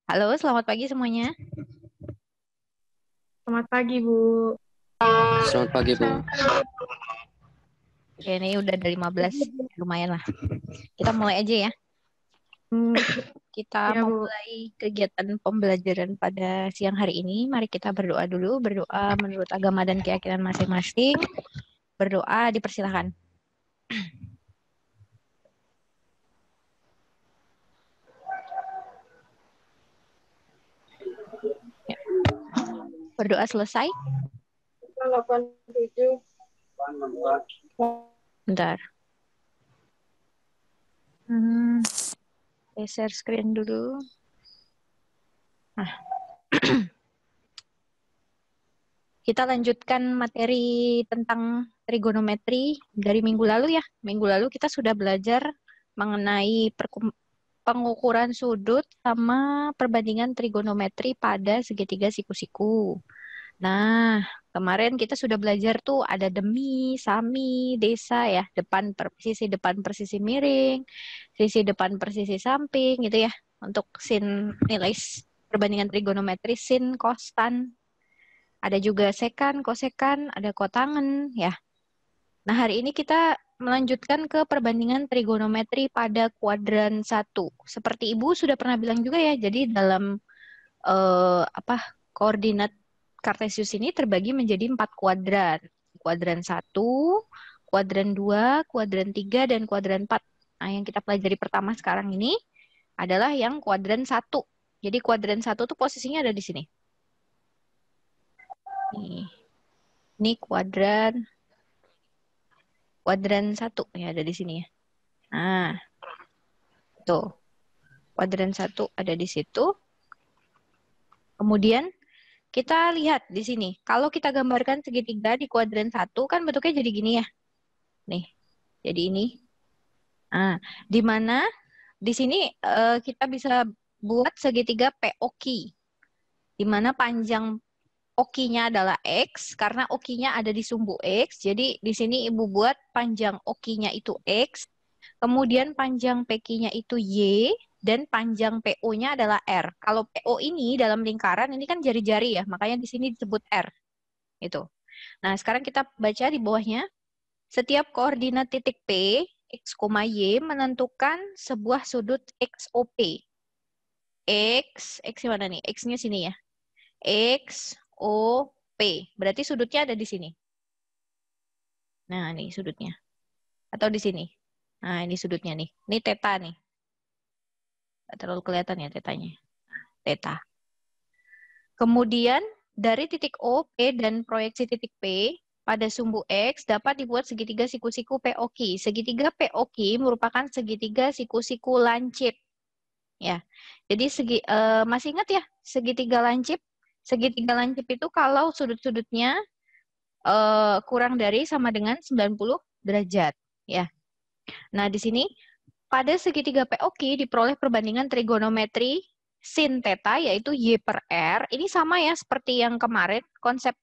Halo, selamat pagi semuanya. Selamat pagi, Bu. Selamat pagi, Bu. Oke, ini udah ada 15, lumayan lah. Kita mulai aja ya. Kita Ya, Bu. memulai kegiatan pembelajaran pada siang hari ini. Mari kita berdoa dulu. Berdoa menurut agama dan keyakinan masing-masing. Berdoa dipersilahkan. Ya. Berdoa selesai. Bentar. Share screen dulu. Nah. Kita lanjutkan materi tentang trigonometri dari minggu lalu ya. Minggu lalu kita sudah belajar mengenai pengukuran sudut sama perbandingan trigonometri pada segitiga siku-siku. Nah, kemarin kita sudah belajar tuh ada demi, sami, desa ya, sisi depan per sisi miring, sisi depan per sisi samping gitu ya. Untuk nilai perbandingan trigonometri sin, cos, tan. Ada juga sekan, kosekan, ada kotangen ya. Nah, hari ini kita melanjutkan ke perbandingan trigonometri pada kuadran 1. Seperti Ibu sudah pernah bilang juga ya, jadi dalam koordinat Kartesius ini terbagi menjadi 4 kuadran. Kuadran 1, kuadran 2, kuadran 3, dan kuadran 4. Nah, yang kita pelajari pertama sekarang ini adalah yang kuadran 1. Jadi kuadran 1 tuh posisinya ada di sini. Ini kuadran 1 ya, ada di sini ya. Nah, tuh. Kuadran 1 ada di situ. Kemudian kita lihat di sini. Kalau kita gambarkan segitiga di kuadran 1 kan bentuknya jadi gini ya. Nih. Jadi ini. Nah, di mana di sini kita bisa buat segitiga POQ. Di mana panjang OQ-nya adalah X, karena OQ-nya ada di sumbu X. Jadi di sini Ibu buat panjang OQ-nya itu X, kemudian panjang PQ-nya itu Y, dan panjang PO-nya adalah R. Kalau PO ini dalam lingkaran, ini kan jari-jari ya, makanya di sini disebut R. Itu. Nah, sekarang kita baca di bawahnya. Setiap koordinat titik P, X, Y menentukan sebuah sudut XOP. X mana nih? X-nya sini ya. X, O, P. Berarti sudutnya ada di sini. Nah, ini sudutnya. Atau di sini. Nah, ini sudutnya nih. Ini theta nih. Nggak terlalu kelihatan ya tetanya. Theta. Kemudian, dari titik O, P, dan proyeksi titik P pada sumbu X dapat dibuat segitiga siku-siku POQ. Segitiga POQ merupakan segitiga siku-siku lancip. Ya. Jadi masih ingat ya segitiga lancip? Segitiga lancip itu kalau sudut-sudutnya kurang dari sama dengan 90 derajat ya. Nah, di sini pada segitiga POQ diperoleh perbandingan trigonometri sin theta yaitu Y per R. Ini sama ya seperti yang kemarin konsep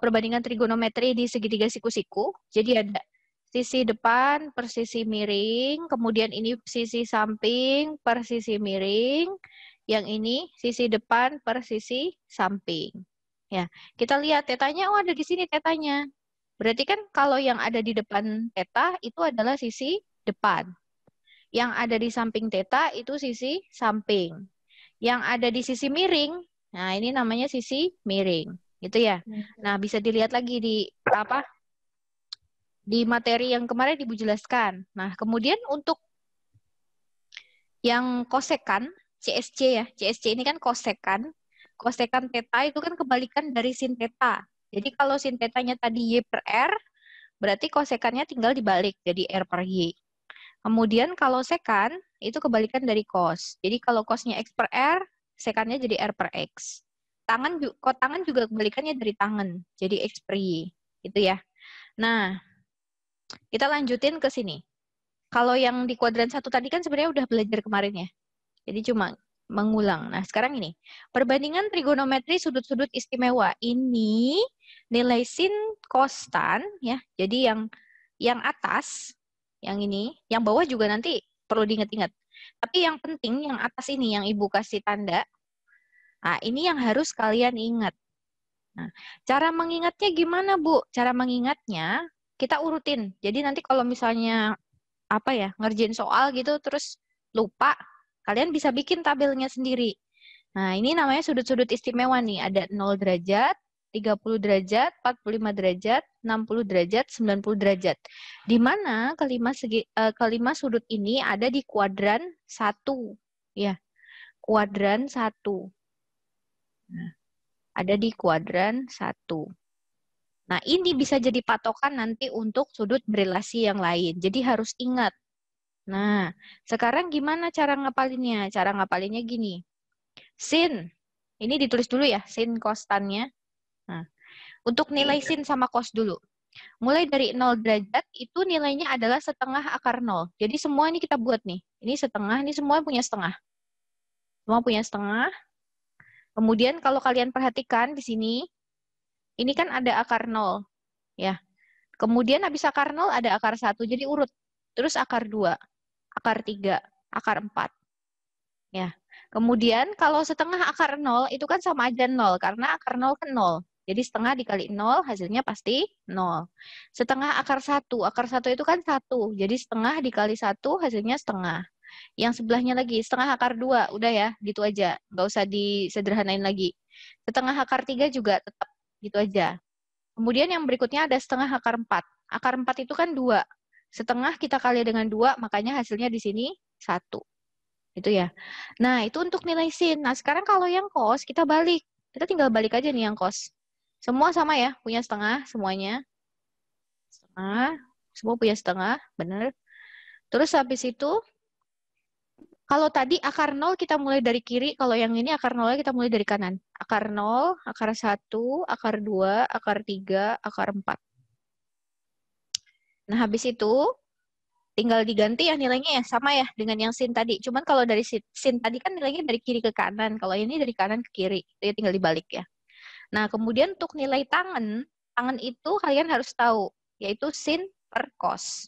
perbandingan trigonometri di segitiga siku-siku. Jadi ada sisi depan per sisi miring, kemudian ini sisi samping per sisi miring, yang ini sisi depan per sisi samping. Ya, kita lihat tetanya, oh ada di sini tetanya. Berarti kan kalau yang ada di depan teta itu adalah sisi depan. Yang ada di samping teta itu sisi samping. Yang ada di sisi miring, nah ini namanya sisi miring. Gitu ya. Nah, bisa dilihat lagi di materi yang kemarin Ibu jelaskan. Nah, kemudian untuk yang kosekan, CSC ya. CSC ini kan kosekan. Kosekan theta itu kan kebalikan dari sin theta. Jadi kalau sin tetanya tadi Y per R, berarti kosekannya tinggal dibalik jadi R per Y. Kemudian kalau sekan, itu kebalikan dari cos. Jadi kalau cosnya X per R, sekannya jadi R per X. Tangan juga kebalikannya dari tangan, jadi X per Y. Itu ya. Nah, kita lanjutin ke sini. Kalau yang di kuadran 1 tadi kan sebenarnya udah belajar kemarin ya. Jadi cuma mengulang. Nah, sekarang ini. Perbandingan trigonometri sudut-sudut istimewa. Ini nilai sin kostan ya. Jadi yang atas, yang ini, yang bawah juga nanti perlu diingat-ingat. Tapi yang penting, yang atas ini, yang Ibu kasih tanda, nah ini yang harus kalian ingat. Nah, cara mengingatnya gimana, Bu? Cara mengingatnya, kita urutin. Jadi nanti kalau misalnya, ngerjain soal gitu, terus lupa, kalian bisa bikin tabelnya sendiri. Nah, ini namanya sudut-sudut istimewa nih. Ada 0 derajat, 30 derajat, 45 derajat, 60 derajat, 90 derajat. Di mana kelima sudut ini ada di kuadran 1. Ya, kuadran 1. Nah, ada di kuadran 1. Nah, ini bisa jadi patokan nanti untuk sudut berelasi yang lain. Jadi harus ingat. Nah, sekarang gimana cara ngapalinnya? Cara ngapalinnya gini. Sin. Ini ditulis dulu ya, sin kostannya. Nah, untuk nilai sin sama cos dulu. Mulai dari 0 derajat, itu nilainya adalah setengah akar 0. Jadi semua ini kita buat nih. Ini setengah, ini semua punya setengah. Semua punya setengah. Kemudian kalau kalian perhatikan di sini, ini kan ada akar 0. Ya. Kemudian habis akar 0 ada akar 1, jadi urut. Terus akar 2, akar 3, akar 4. Ya. Kemudian kalau setengah akar 0 itu kan sama aja 0 karena akar 0 kan 0. Jadi setengah dikali 0 hasilnya pasti 0. Setengah akar 1 itu kan 1. Jadi setengah dikali 1 hasilnya setengah. Yang sebelahnya lagi setengah akar 2, udah ya, gitu aja. Nggak usah disederhanain lagi. Setengah akar 3 juga tetap gitu aja. Kemudian yang berikutnya ada setengah akar 4. Akar 4 itu kan 2. Setengah kita kali dengan 2, makanya hasilnya di sini 1. Itu ya. Nah, itu untuk nilai sin. Nah, sekarang kalau yang cos, kita balik. Kita tinggal balik aja nih yang cos. Semua sama ya, punya setengah semuanya. Setengah, semua punya setengah, benar. Terus habis itu, kalau tadi akar 0 kita mulai dari kiri, kalau yang ini akar 0 kita mulai dari kanan. Akar 0, akar 1, akar 2, akar 3, akar 4. Nah, habis itu tinggal diganti ya nilainya ya sama ya dengan yang sin tadi. Cuman kalau dari sin tadi kan nilainya dari kiri ke kanan. Kalau ini dari kanan ke kiri. Itu ya tinggal dibalik ya. Nah, kemudian untuk nilai tangen itu kalian harus tahu, yaitu sin per cos.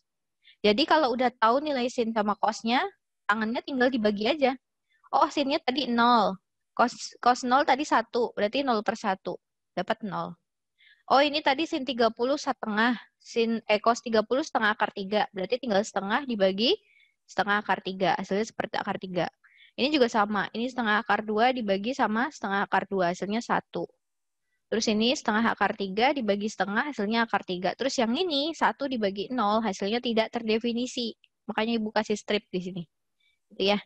Jadi kalau udah tahu nilai sin sama cosnya, tangennya tinggal dibagi aja. Oh, sinnya tadi 0. Cos 0 tadi 1, berarti 0 per 1. Dapat 0. Oh, ini tadi sin 30 setengah. Cos 30 setengah akar 3. Berarti tinggal setengah dibagi setengah akar 3. Hasilnya seperti akar 3. Ini juga sama. Ini setengah akar 2 dibagi sama setengah akar 2. Hasilnya 1. Terus ini setengah akar 3 dibagi setengah. Hasilnya akar 3. Terus yang ini 1 dibagi 0. Hasilnya tidak terdefinisi. Makanya Ibu kasih strip di sini. Gitu ya.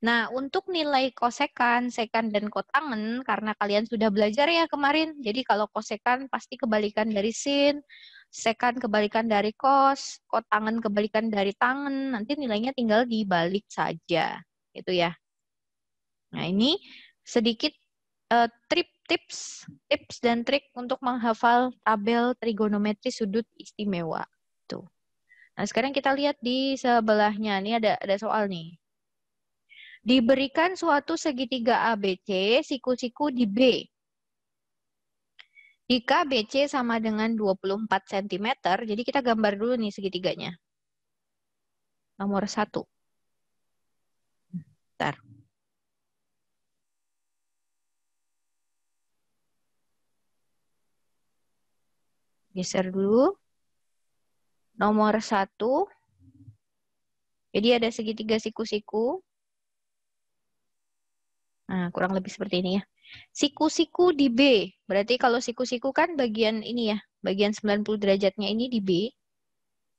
Nah, untuk nilai kosekan, sekan, dan kotangen, karena kalian sudah belajar ya kemarin, jadi kalau kosekan pasti kebalikan dari sin, sekan kebalikan dari kos, kotangen kebalikan dari tangen, nanti nilainya tinggal dibalik saja, gitu ya. Nah, ini sedikit tips dan trik untuk menghafal tabel trigonometri sudut istimewa. Tuh. Nah, sekarang kita lihat di sebelahnya, ini ada soal nih. Diberikan suatu segitiga ABC, siku-siku di B. Jika BC sama dengan 24 cm, jadi kita gambar dulu nih segitiganya. Nomor 1. Bentar. Geser dulu. Nomor 1. Jadi ada segitiga siku-siku. Nah, kurang lebih seperti ini ya. Siku-siku di B. Berarti kalau siku-siku kan bagian ini ya. Bagian 90 derajatnya ini di B.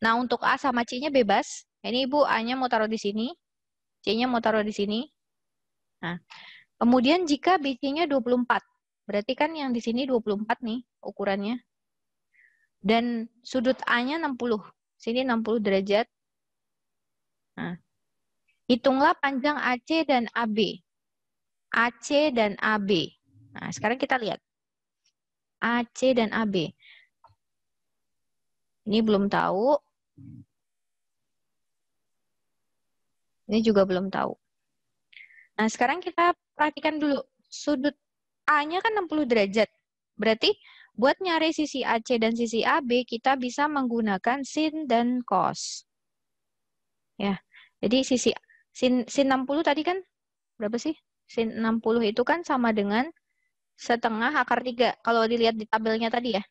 Nah, untuk A sama C-nya bebas. Ini Ibu A-nya mau taruh di sini. C-nya mau taruh di sini. Nah, kemudian jika BC-nya 24. Berarti kan yang di sini 24 nih ukurannya. Dan sudut A-nya 60. Sini 60 derajat. Nah, hitunglah panjang AC dan AB. AC dan AB. Nah, sekarang kita lihat. AC dan AB. Ini belum tahu. Ini juga belum tahu. Nah, sekarang kita perhatikan dulu. Sudut A-nya kan 60 derajat. Berarti buat nyari sisi AC dan sisi AB, kita bisa menggunakan sin dan cos. Ya, jadi sisi Sin 60 tadi kan berapa sih? Sin 60 itu kan sama dengan setengah akar 3. Kalau dilihat di tabelnya tadi ya.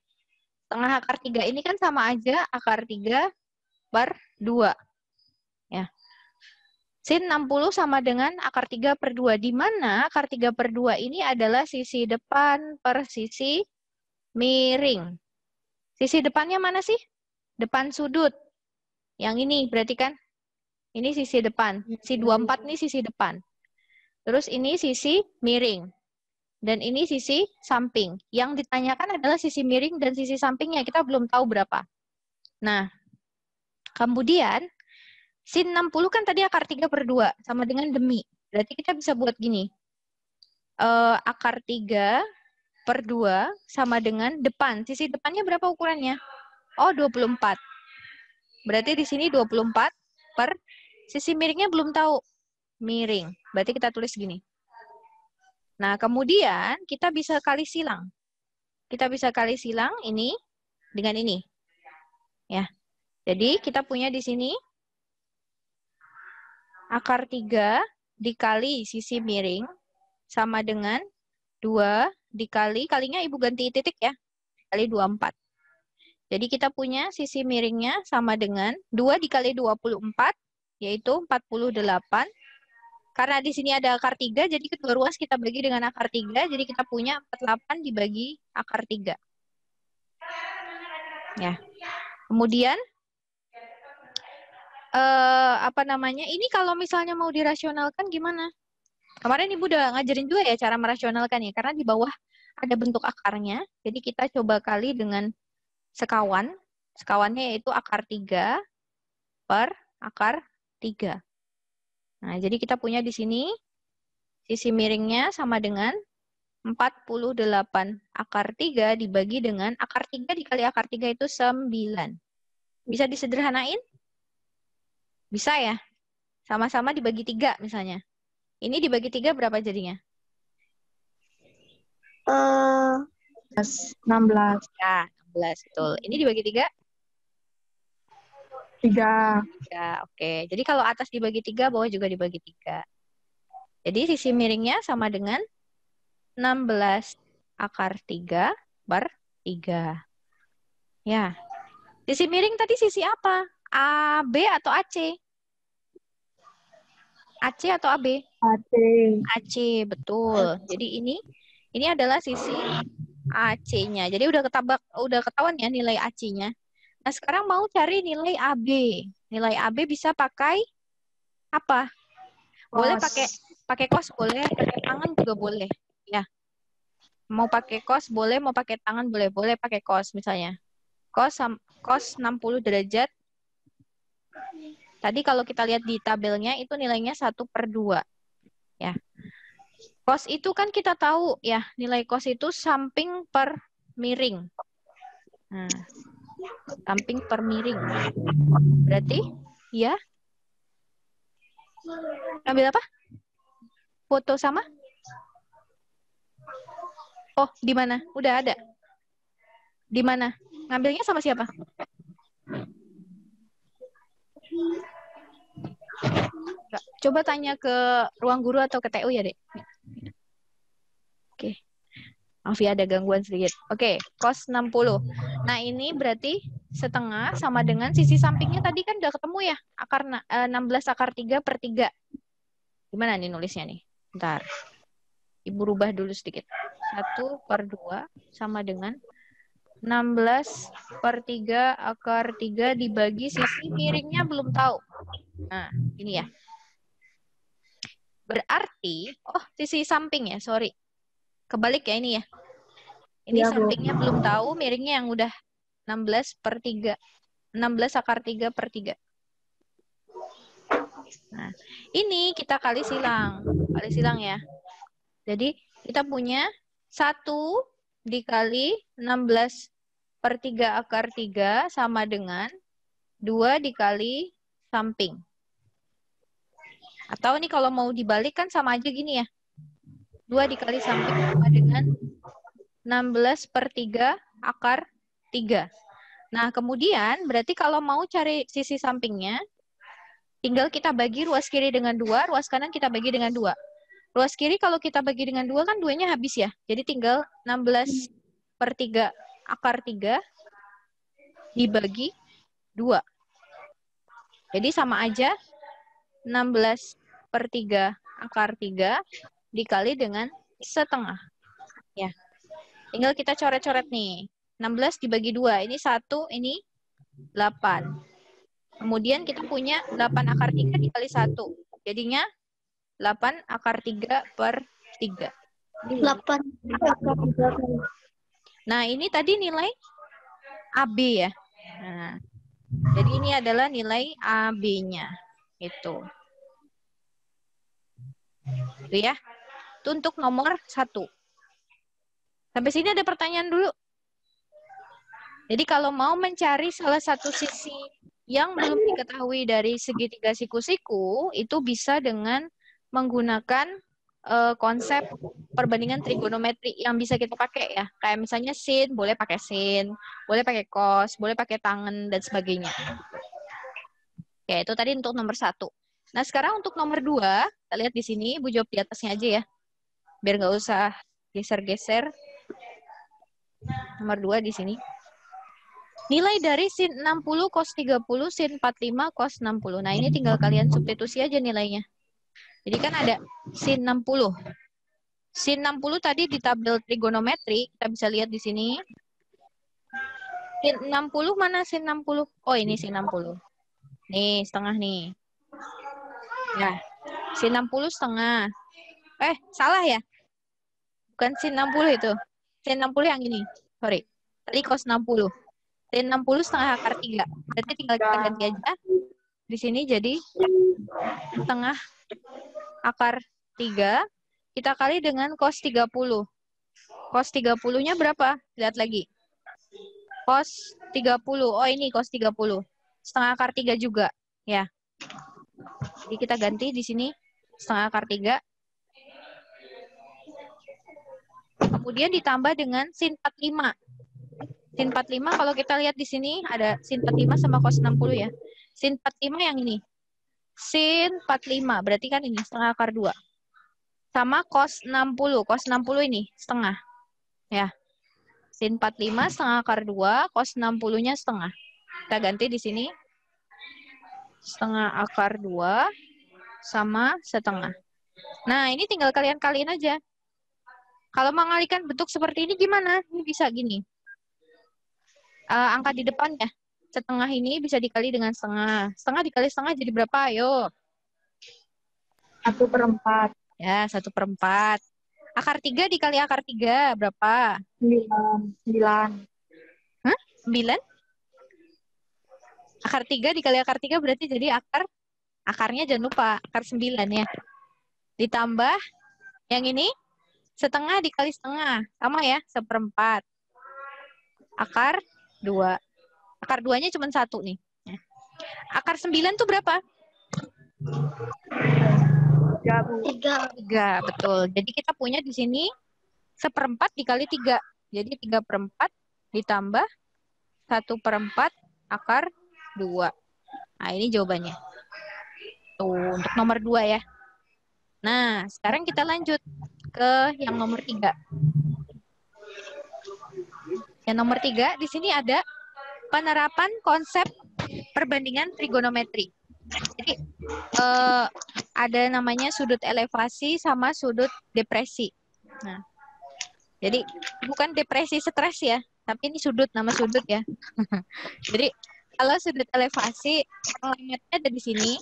Setengah akar 3 ini kan sama aja akar 3 per 2. Ya. Sin 60 sama dengan akar 3 per 2. Di mana akar 3 per 2 ini adalah sisi depan per sisi miring. Sisi depannya mana sih? Depan sudut. Yang ini berarti kan? Ini sisi depan. Si 24 ini sisi depan. Terus ini sisi miring. Dan ini sisi samping. Yang ditanyakan adalah sisi miring dan sisi sampingnya. Kita belum tahu berapa. Nah, kemudian sin 60 kan tadi akar 3 per 2. Sama dengan demi. Berarti kita bisa buat gini. Akar 3 per 2 sama dengan depan. Sisi depannya berapa ukurannya? Oh, 24. Berarti di sini 24 per sisi miringnya belum tahu. Miring. Berarti kita tulis gini. Nah, kemudian kita bisa kali silang. Kita bisa kali silang ini dengan ini. Ya. Jadi kita punya di sini akar 3 dikali sisi miring sama dengan 2 dikali, kalinya Ibu ganti titik ya, kali 24. Jadi kita punya sisi miringnya sama dengan 2 dikali 24, yaitu 48. Karena di sini ada akar 3, jadi kedua ruas kita bagi dengan akar 3, jadi kita punya 48 dibagi akar 3. Ya. Kemudian, ini kalau misalnya mau dirasionalkan gimana? Kemarin Ibu udah ngajarin juga ya cara merasionalkan ya, karena di bawah ada bentuk akarnya, jadi kita coba kali dengan sekawan. Sekawannya yaitu akar 3 per akar 3. Nah, jadi kita punya di sini sisi miringnya sama dengan 48 akar 3 dibagi dengan akar 3 dikali akar 3 itu 9. Bisa disederhanain? Bisa ya? Sama-sama dibagi 3 misalnya. Ini dibagi 3 berapa jadinya? 16. Ya, 16. Betul. Ini dibagi 3? 3. 3. Oke. Jadi kalau atas dibagi 3, bawah juga dibagi 3. Jadi sisi miringnya sama dengan 16 akar 3 per 3. Ya. Sisi miring tadi sisi apa? AB atau AC? AC atau AB? AC. AC, betul. Jadi ini adalah sisi AC-nya. Jadi udah ketahuan ya nilai AC-nya. Nah, sekarang mau cari nilai AB. Nilai AB bisa pakai apa? Boleh pakai cos boleh, pakai tangan juga boleh. Ya. Mau pakai cos boleh, mau pakai tangan boleh. Boleh pakai cos misalnya. Cos 60 derajat. Tadi kalau kita lihat di tabelnya itu nilainya 1/2. Ya. Cos itu kan kita tahu ya, nilai cos itu samping per miring. Nah, samping per miring. Berarti ya. Ambil apa? Foto sama? Oh, di mana? Udah ada. Di mana? Ngambilnya sama siapa? Coba tanya ke ruang guru atau ke TU ya, Dek. Oke. Maaf ya, ada gangguan sedikit. Oke, cos 60. Nah, ini berarti setengah sama dengan sisi sampingnya tadi kan udah ketemu ya. 16 akar 3 per 3. Gimana nih nulisnya nih? Bentar. Ibu rubah dulu sedikit. 1/2 sama dengan 16 per 3 akar 3 dibagi sisi miringnya belum tahu. Nah, ini ya. Berarti, sisi samping ya, sorry. Kebalik ya ini ya. Ini Ya, sampingnya belum tahu, miringnya yang udah 16 per 3. 16 akar 3 per 3. Nah, ini kita kali silang. Kali silang ya. Jadi, kita punya 1 dikali 16 per 3 akar 3 sama dengan 2 dikali samping. Atau ini kalau mau dibalik kan sama aja gini ya. 2 dikali samping sama dengan 16 per 3 akar 3. Nah, kemudian berarti kalau mau cari sisi sampingnya, Tinggal kita bagi ruas kiri dengan 2, ruas kanan kita bagi dengan 2. Ruas kiri kalau kita bagi dengan 2 kan 2-nya habis ya. Jadi tinggal 16/3 akar 3 dibagi 2. Jadi sama aja 16/3 akar 3 dikali dengan setengah. Ya. Tinggal kita coret-coret nih. 16 dibagi 2. Ini 1, ini 8. Kemudian kita punya 8 akar 3 dikali 1. Jadinya 8 akar 3/3. 8 akar 3. Nah, ini tadi nilai AB ya. Nah, jadi ini adalah nilai AB-nya. Itu ya. Itu untuk nomor 1. Sampai sini ada pertanyaan dulu. Jadi kalau mau mencari salah satu sisi yang belum diketahui dari segitiga siku-siku, itu bisa dengan menggunakan konsep perbandingan trigonometri yang bisa kita pakai ya. Kayak misalnya sin, boleh pakai sin, boleh pakai cos, boleh pakai tangen, dan sebagainya. Ya, itu tadi untuk nomor 1. Nah, sekarang untuk nomor 2, kita lihat di sini, Ibu jawab di atasnya aja ya. Biar nggak usah geser-geser. Nomor 2 di sini. Nilai dari sin 60, cos 30, sin 45, cos 60. Nah, ini tinggal kalian substitusi aja nilainya. Jadi kan ada sin 60. Sin 60 tadi di tabel trigonometri, kita bisa lihat di sini. Sin 60 mana sin 60? Oh, ini sin 60. Nih, setengah nih. Ya, sin 60 setengah. Salah ya? Bukan sin 60 itu. Sin 60 yang ini. Sorry. Tadi cos 60. Sin 60 setengah akar 3. Berarti tinggal kita ganti aja. Di sini jadi setengah akar 3. Kita kali dengan cos 30. Cos 30-nya berapa? Lihat lagi. Cos 30. Oh, ini cos 30. Setengah akar 3 juga. Ya. Jadi kita ganti di sini setengah akar 3. Kemudian ditambah dengan sin 45. Sin 45 kalau kita lihat di sini ada sin 45 sama cos 60 ya. Sin 45 yang ini. Sin 45 berarti kan ini setengah akar 2. Sama cos 60. Cos 60 ini setengah. Ya. Sin 45 setengah akar 2, cos 60-nya setengah. Kita ganti di sini. Setengah akar 2 sama setengah. Nah, ini tinggal kalian kaliin aja. Kalau mengalihkan bentuk seperti ini gimana? Ini bisa gini. Angka di depan ya. Setengah ini bisa dikali dengan setengah. Setengah dikali setengah jadi berapa? Ayo. 1/4. Ya, 1/4. Akar 3 dikali akar 3 berapa? 9. Hah? 9? Akar 3 dikali akar 3 berarti jadi akarnya jangan lupa. Akar 9 ya. Ditambah yang ini setengah dikali setengah. Sama ya, 1/4. Akar 2. Akar 2-nya cuma 1 nih. Akar 9 tuh berapa? 3. Betul. Jadi kita punya di sini 1/4 dikali 3. Jadi 3/4 ditambah 1/4 akar 2. Nah, ini jawabannya. Tuh, untuk nomor 2 ya. Nah, sekarang kita lanjut ke yang nomor 3. Yang nomor 3, di sini ada penerapan konsep perbandingan trigonometri. Jadi, ada namanya sudut elevasi sama sudut depresi. Nah, jadi bukan depresi stres ya, tapi ini sudut, nama sudut ya. Jadi, kalau sudut elevasi, pengamatnya ada di sini.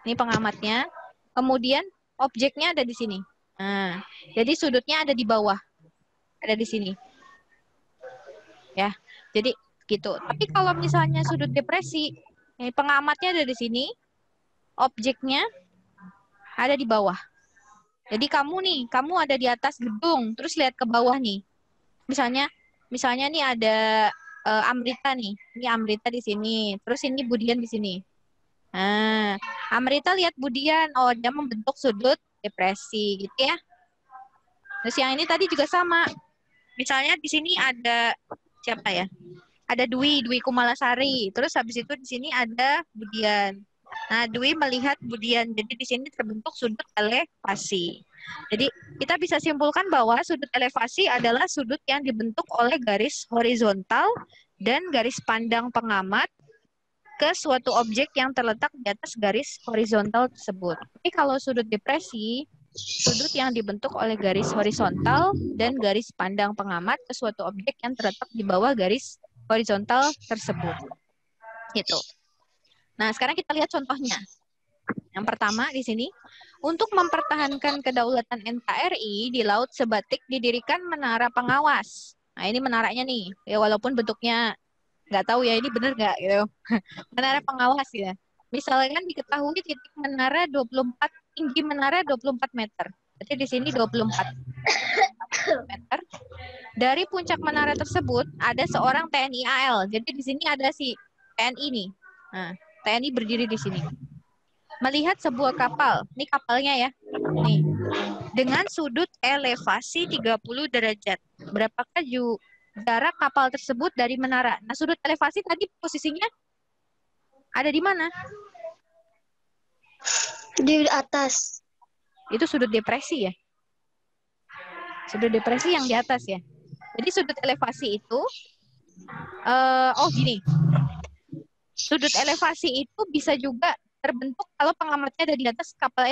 Ini pengamatnya. Kemudian, objeknya ada di sini. Nah, jadi sudutnya ada di bawah. Ada di sini. Ya, jadi gitu. Tapi kalau misalnya sudut depresi, pengamatnya ada di sini, objeknya ada di bawah. Jadi kamu ada di atas gedung, terus lihat ke bawah nih. Misalnya nih ada Amrita nih. Ini Amrita di sini, terus ini Budian di sini. Nah, Amrita lihat Budian, oh dia membentuk sudut depresi gitu ya. Terus yang ini tadi juga sama. Misalnya di sini ada siapa ya? Ada Dwi Kumalasari. Terus habis itu di sini ada Budian. Nah, Dwi melihat Budian. Jadi di sini terbentuk sudut elevasi. Jadi kita bisa simpulkan bahwa sudut elevasi adalah sudut yang dibentuk oleh garis horizontal dan garis pandang pengamat ke suatu objek yang terletak di atas garis horizontal tersebut. Tapi kalau sudut depresi, sudut yang dibentuk oleh garis horizontal dan garis pandang pengamat ke suatu objek yang terletak di bawah garis horizontal tersebut. Gitu. Nah, sekarang kita lihat contohnya. Yang pertama di sini, untuk mempertahankan kedaulatan NKRI di Laut Sebatik didirikan menara pengawas. Nah, ini menaranya nih. Ya, walaupun bentuknya nggak tahu ya ini benar nggak gitu. Menara pengawas ya. Misalkan diketahui titik menara 24, tinggi menara 24 meter. Jadi di sini 24 meter. Dari puncak menara tersebut ada seorang TNI AL. Jadi di sini ada si TNI nih. Nah, TNI berdiri di sini. Melihat sebuah kapal. Ini kapalnya ya. Nih. Dengan sudut elevasi 30 derajat. Berapakah jarak kapal tersebut dari menara? Nah, sudut elevasi tadi posisinya ada di mana? Di atas. Itu sudut depresi ya. Sudut depresi yang di atas ya. Jadi sudut elevasi itu, gini. Sudut elevasi itu bisa juga terbentuk kalau pengamatnya ada di atas, kapal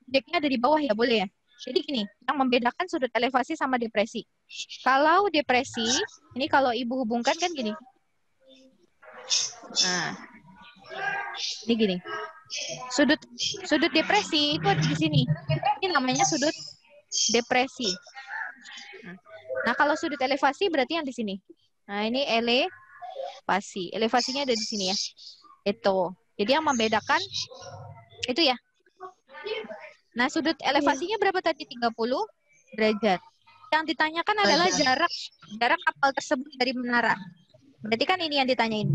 objeknya ada di bawah ya, boleh ya. Jadi gini, yang membedakan sudut elevasi sama depresi. Kalau depresi, ini kalau ibu hubungkan kan gini. Nah, ini gini. Sudut depresi itu ada di sini. Ini namanya sudut depresi. Nah, kalau sudut elevasi berarti yang di sini. Nah, ini elevasi. Elevasinya ada di sini ya. Itu. Jadi yang membedakan itu ya. Nah, sudut elevasinya berapa tadi? 30 derajat. Yang ditanyakan adalah jarak kapal tersebut dari menara. Berarti kan ini yang ditanyain.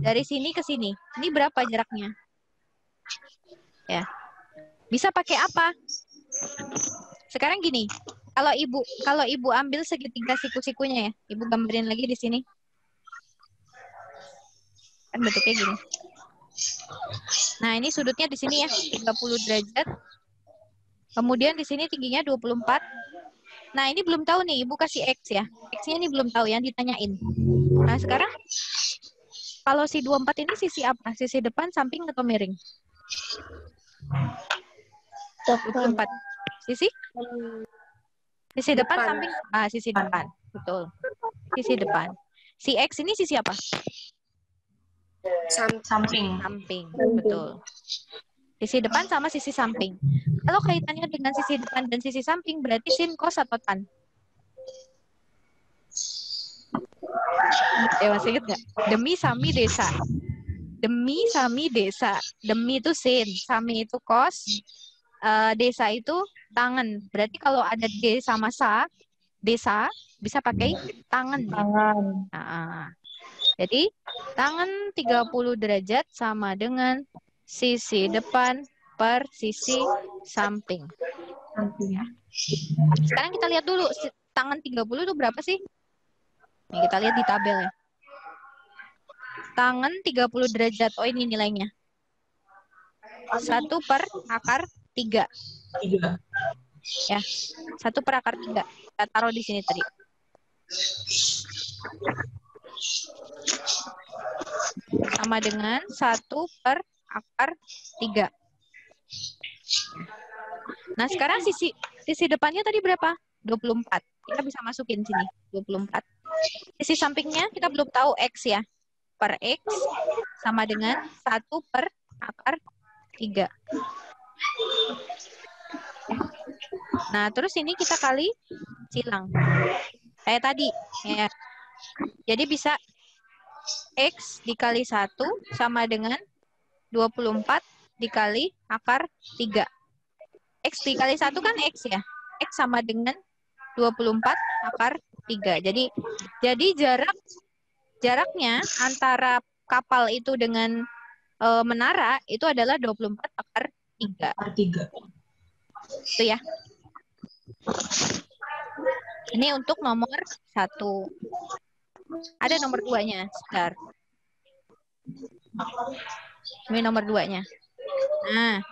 Dari sini ke sini. Ini berapa jaraknya? Ya. Bisa pakai apa? Sekarang gini. Kalau ibu ambil segitiga siku-sikunya ya. Ibu gambarin lagi di sini. Kan bentuknya gini. Nah, ini sudutnya di sini ya, 30 derajat. Kemudian di sini tingginya 24. Nah, ini belum tahu nih, Ibu kasih X ya. X-nya ini belum tahu yang ditanyain. Nah, sekarang kalau si 24 ini sisi apa? Sisi depan, samping, atau miring? 24. Sisi? Sisi depan, samping? Sisi depan. Betul. Sisi depan. Si X ini sisi apa? Samping. Samping. Betul. Sisi depan sama sisi samping. Kalau kaitannya dengan sisi depan dan sisi samping, berarti sin, cos, atau tan? Masih ingat nggak? Demi sami desa. Demi sami desa. Demi itu sin, sami itu cos, desa itu tangan. Berarti kalau ada D sama sa, desa, bisa pakai tangan. Nah, jadi tangan 30 derajat sama dengan sisi depan per sisi samping. Ya. Sekarang kita lihat dulu tangan 30 itu berapa sih? Nih, kita lihat di tabel ya. Tangan 30 derajat. Oh, ini nilainya. 1 per akar 3. Ya, 1 per akar 3. Kita taruh di sini tadi. Sama dengan 1 per akar 3. Nah, sekarang sisi depannya tadi berapa? 24. Kita bisa masukin sini, 24. Sisi sampingnya kita belum tahu X ya. Per X sama dengan 1 per akar 3. Nah, terus ini kita kali silang. Kayak tadi. Ya. Jadi bisa X dikali 1 sama dengan 24 dikali akar 3. X dikali 1 kan X ya. X sama dengan 24 akar 3. Jadi jaraknya antara kapal itu dengan menara itu adalah 24 akar 3. Itu ya. Ini untuk nomor 1. Ada nomor 2-nya. Sebentar. Ini nomor 2-nya. Nah,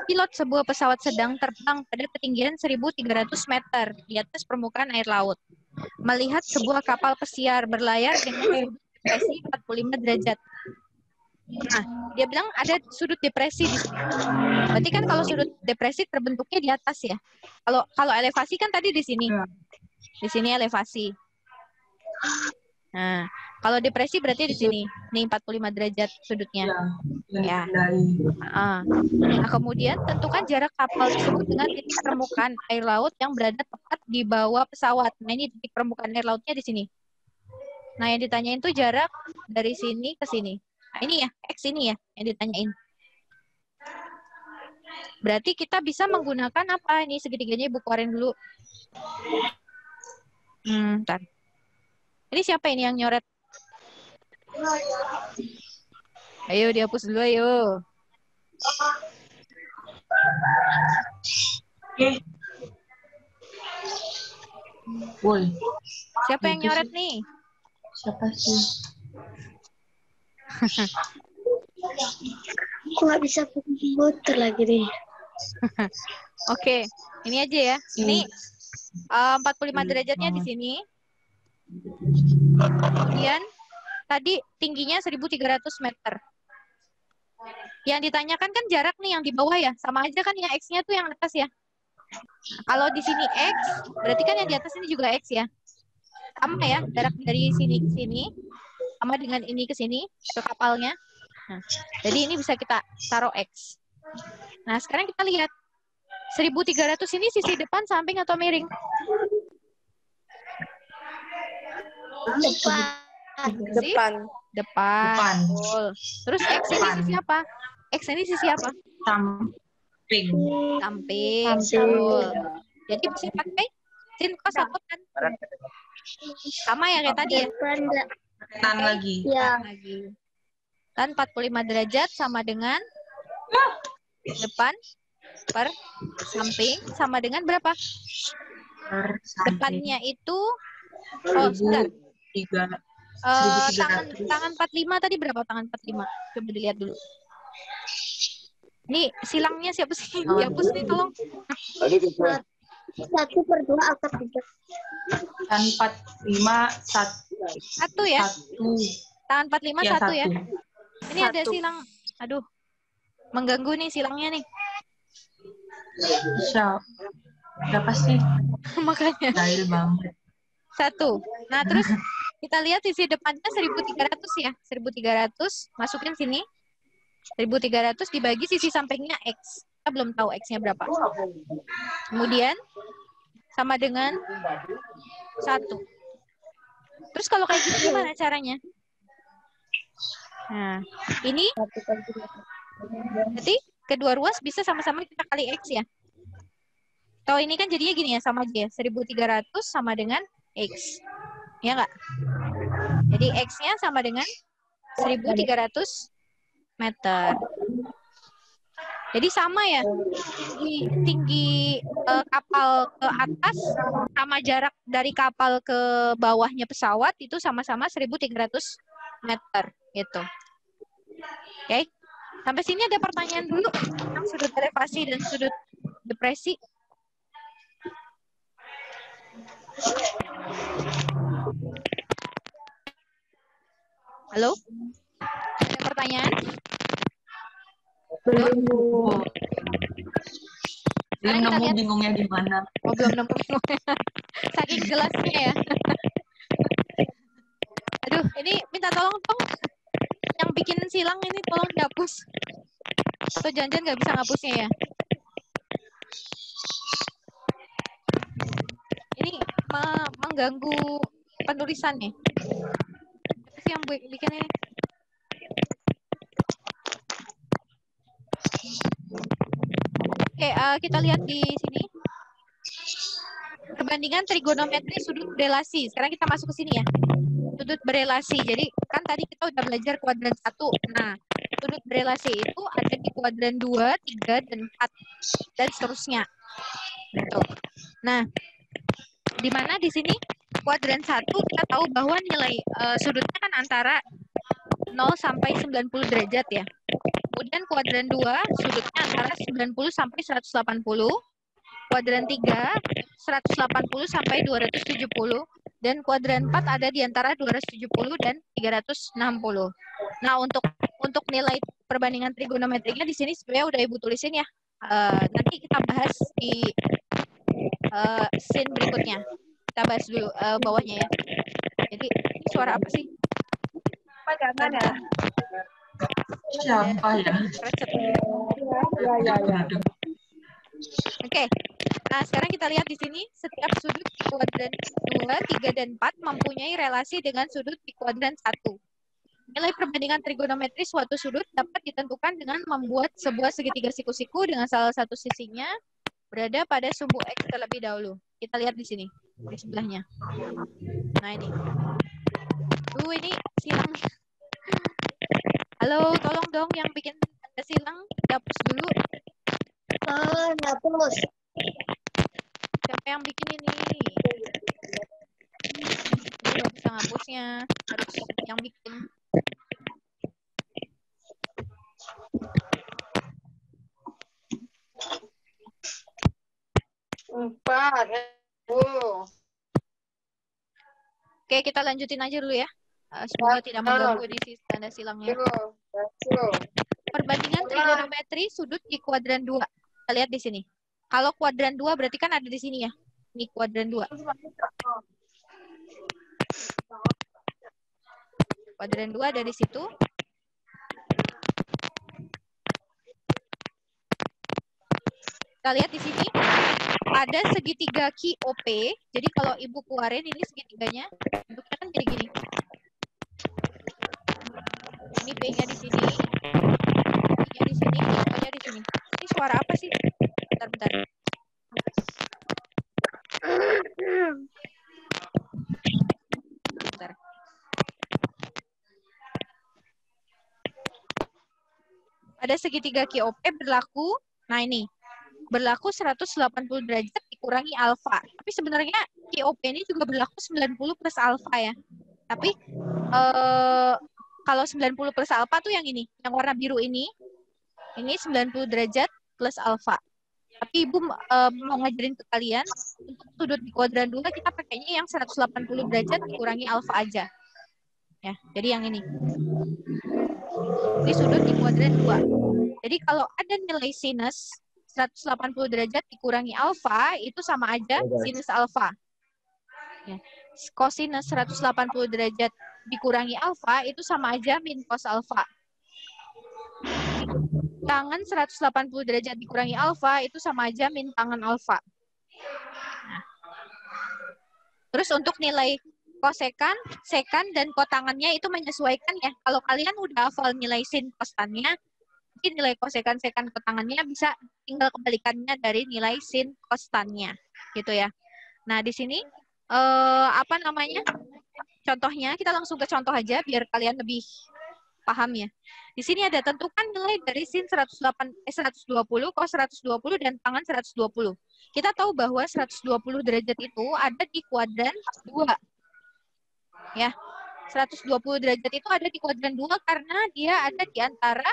pilot sebuah pesawat sedang terbang pada ketinggian 1.300 meter di atas permukaan air laut. Melihat sebuah kapal pesiar berlayar dengan sudut depresi 45 derajat. Nah, dia bilang ada sudut depresi di sini. Berarti kan kalau sudut depresi terbentuknya di atas ya. Kalau elevasi kan tadi di sini. Di sini elevasi. Nah, kalau depresi berarti di sini. Nih 45 derajat sudutnya. Ya. Nah, kemudian tentukan jarak kapal tersebut dengan titik permukaan air laut yang berada tepat di bawah pesawat. Nah, ini titik permukaan air lautnya di sini. Nah, yang ditanyain tuh jarak dari sini ke sini. Nah, ini ya, X ini ya yang ditanyain. Berarti kita bisa menggunakan apa? Ini segitiganya Ibu keluarin dulu. Bentar. Ini siapa ini yang nyoret? Ayo dihapus dulu ayo. Woi, Siapa yang nyoret nih? siapa sih? Aku nggak bisa komputer lagi nih. Oke, ini aja ya. Ini 45 derajatnya di sini. Kemudian tadi tingginya 1.300 meter. Yang ditanyakan kan jarak nih yang di bawah ya. Sama aja kan yang X-nya tuh yang atas ya. Kalau di sini X, berarti kan yang di atas ini juga X ya. Sama ya, jarak dari sini ke sini. Sama dengan ini ke sini, ke kapalnya. Nah, jadi ini bisa kita taruh X. Nah, sekarang kita lihat. 1.300 ini sisi depan, samping, atau miring? Depan. Depan. Betul. Terus X ini sisi apa? X ini sisi apa? Samping. Samping. Betul. Jadi bisa pakai sin cos atau tan. Sama ya kayak tadi ya. Depan. Tan lagi. Ya. Lagi. Tan 45 derajat sama dengan depan per samping sama dengan berapa? Depannya itu sebentar. 1.300. Tangan 45 tadi berapa tangan 45? Coba dilihat dulu. Nih silangnya siapa sih? Dihapus nih tolong. 1/2 akar 3. Tan 45 Satu ya? Tangan 45 Ya, satu ya? satu. Ini ada silang. Aduh. Mengganggu nih silangnya nih. Siapa sih? Makanya. Jahil banget. Satu. Nah, terus kita lihat sisi depannya 1.300 ya. 1.300 masukin sini. 1.300 dibagi sisi sampingnya X. Kita belum tahu X-nya berapa. Kemudian sama dengan 1. Terus kalau kayak gini gimana caranya? Nah, ini berarti kedua ruas bisa sama-sama kita kali X ya. Kalau ini kan jadinya gini ya, sama aja ya. 1.300 sama dengan X. Ya nggak? Jadi X-nya sama dengan 1.300 meter. Jadi sama ya, tinggi kapal ke atas sama jarak dari kapal ke bawahnya pesawat itu sama-sama 1.300 meter gitu. Oke, sampai sini ada pertanyaan dulu tentang sudut elevasi dan sudut depresi. Halo? Ada pertanyaan? Belum Sekarang kita nemu lihat. bingungnya di mana. Oh, belum nemu. Saking jelasnya ya. Aduh, ini minta tolong dong. Yang bikin silang ini tolong dihapus. Atau jangan-jangan nggak bisa ngapusnya ya. Ini mengganggu penulisannya. Apa sih yang bikin ini? Oke, kita lihat di sini. Perbandingan trigonometri sudut berelasi. Sekarang kita masuk ke sini ya. Sudut berelasi. Jadi kan tadi kita udah belajar kuadran 1. Nah, sudut berelasi itu ada di kuadran 2, 3, dan 4. Dan seterusnya. Gitu. Nah, di mana di sini kuadran 1 kita tahu bahwa nilai sudutnya kan antara 2 0 sampai 90 derajat ya. Kemudian kuadran 2 sudutnya antara 90 sampai 180. Kuadran 3 180 sampai 270 dan kuadran 4 ada di antara 270 dan 360. Nah, untuk nilai perbandingan trigonometrinya di sini sebenarnya udah Ibu tulisin ya. Nanti kita bahas di scene berikutnya. Kita bahas dulu bawahnya ya. Jadi, ini suara apa sih? Bentar. Siapa ya? Recet. Ya. Oke. Nah, sekarang kita lihat di sini setiap sudut di kuadran 2, 3, dan 4 mempunyai relasi dengan sudut di kuadran 1. Nilai perbandingan trigonometri suatu sudut dapat ditentukan dengan membuat sebuah segitiga siku-siku dengan salah satu sisinya berada pada sumbu X terlebih dahulu. Kita lihat di sini, di sebelahnya. Nah, ini. Ini silang. Halo, tolong dong yang bikin tanda silang, dihapus dulu. Hapus. Siapa yang bikin ini? Nggak bisa ngapusnya, harus yang bikin. Oke, kita lanjutin aja dulu ya. Semoga tidak mengganggu di tanda silangnya. Perbandingan trigonometri sudut di kuadran 2. Kita lihat di sini. Kalau kuadran 2 berarti kan ada di sini ya. Ini kuadran 2. Kuadran 2 ada di situ. Kita lihat di sini ada segitiga QOP. Jadi kalau Ibu keluarin ini segitiganya, bentuknya kan jadi gini. Ini P-nya di sini, I-nya di sini, O-nya di sini. Ini suara apa sih? Bentar. Bentar. Ada segitiga QOP berlaku, nah ini, berlaku 180 derajat dikurangi alfa. Tapi sebenarnya QOP ini juga berlaku 90 plus alfa ya. Tapi kalau 90 plus alfa tuh yang ini, yang warna biru ini 90 derajat plus alfa. Tapi Ibu mau ngajarin ke kalian, untuk sudut di kuadran 2 kita pakainya yang 180 derajat dikurangi alfa aja. Ya, jadi yang ini. Ini sudut di kuadran 2. Jadi kalau ada nilai sinus 180 derajat dikurangi alfa, itu sama aja sinus alfa. Ya. Kosinus 180 derajat dikurangi alfa, itu sama aja min cos alfa. Tangan 180 derajat dikurangi alfa, itu sama aja min tangan alfa. Nah. Terus untuk nilai kosekan, sekan, dan kotangannya itu menyesuaikan ya. Kalau kalian udah hafal nilai sin kostannya, mungkin nilai kosekan, sekan, kotangannya bisa tinggal kebalikannya dari nilai sin kostannya. Gitu ya. Nah, di sini apa namanya? Contohnya, kita langsung ke contoh aja biar kalian lebih paham ya. Di sini ada tentukan nilai dari sin 120, cos 120, dan tangan 120. Kita tahu bahwa 120 derajat itu ada di kuadran 2. Ya, 120 derajat itu ada di kuadran 2 karena dia ada di antara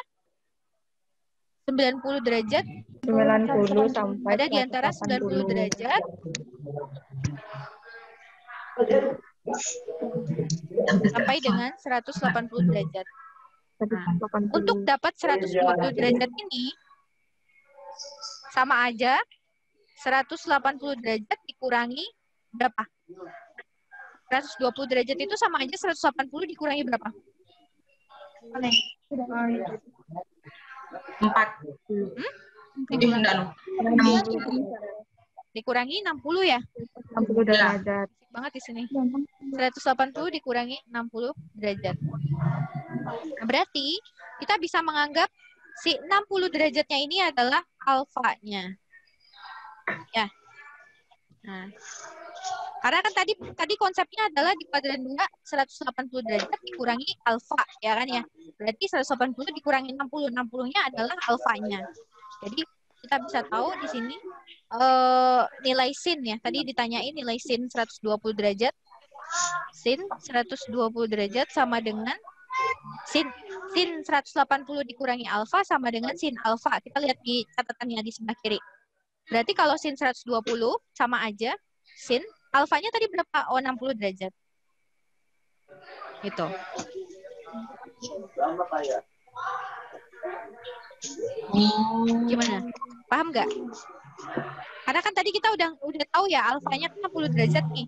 90 derajat 90 sampai ada di antara 90 derajat sampai dengan 180 derajat. Nah, untuk dapat 120 derajat ini sama aja 180 derajat dikurangi berapa? 120 derajat itu sama aja 180 dikurangi berapa? 4. Dikurangi 60 ya? 60 derajat. Banget di sini. 180 dikurangi 60 derajat. Nah, berarti kita bisa menganggap si 60 derajatnya ini adalah alfanya. Ya. Nah, karena kan tadi konsepnya adalah di kuadran 2 180 derajat dikurangi alfa, ya kan ya. Berarti 180 dikurangi 60, 60-nya adalah alfanya. Jadi kita bisa tahu di sini nilai sin ya. Tadi ditanyain nilai sin 120 derajat. Sin 120 derajat sama dengan Sin 180 dikurangi alfa sama dengan sin alfa. Kita lihat di catatannya di sebelah kiri. Berarti kalau sin 120 sama aja sin alfanya tadi berapa? Oh, 60 derajat. Gitu. Gimana? Paham nggak? Karena kan tadi kita udah tahu ya alfanya kan 60 derajat nih.